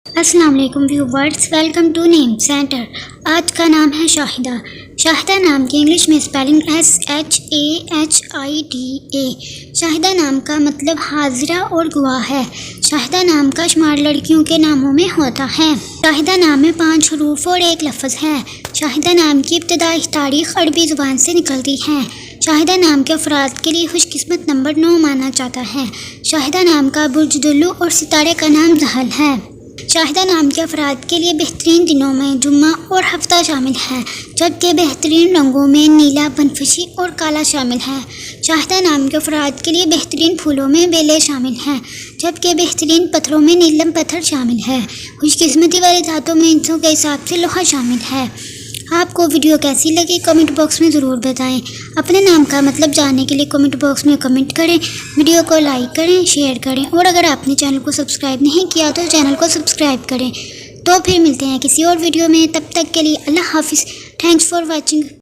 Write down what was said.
السلام علیکم viewers, welcome to name centre. آج کا نام ہے شاہدہ۔ شاہدہ نام کی انگلش میں اسپیلنگ SHAHIDA۔ شاہدہ نام کا مطلب حاضرہ اور گواہ ہے۔ شاہدہ نام کا شمار لڑکیوں کے ناموں میں ہوتا ہے۔ شاہدہ نام میں 5 حروف اور 1 لفظ ہے۔ شاہدہ نام کی ابتدائی تاریخ عربی زبان سے نکلتی ہے۔ شاہدہ نام کے افراد کے لیے خوش قسمت نمبر 9 مانا جاتا ہے۔ شاہدہ نام کا برج دلو اور ستارے کا نام زحل ہے۔ شاہدہ نام کے افراد کے لیے بہترین دنوں میں جمعہ اور ہفتہ شامل ہے، جبکہ بہترین رنگوں میں نیلا، بنفشی اور کالا شامل ہے۔ شاہدہ نام کے افراد کے لیے بہترین پھولوں میں بیلے شامل ہیں، جبکہ بہترین پتھروں میں نیلم پتھر شامل ہے۔ خوش قسمتی والی دھاتوں میں انسوں کے حساب سے لوہا شامل ہے۔ آپ کو ویڈیو کیسی لگی کمنٹ باکس میں ضرور بتائیں۔ اپنے نام کا مطلب جاننے کے لیے کمنٹ باکس میں کمنٹ کریں، ویڈیو کو لائک کریں، شیئر کریں، اور اگر آپ نے چینل کو سبسکرائب نہیں کیا تو چینل کو سبسکرائب کریں۔ تو پھر ملتے ہیں کسی اور ویڈیو میں، تب تک کے لیے اللہ حافظ۔ Thanks for watching.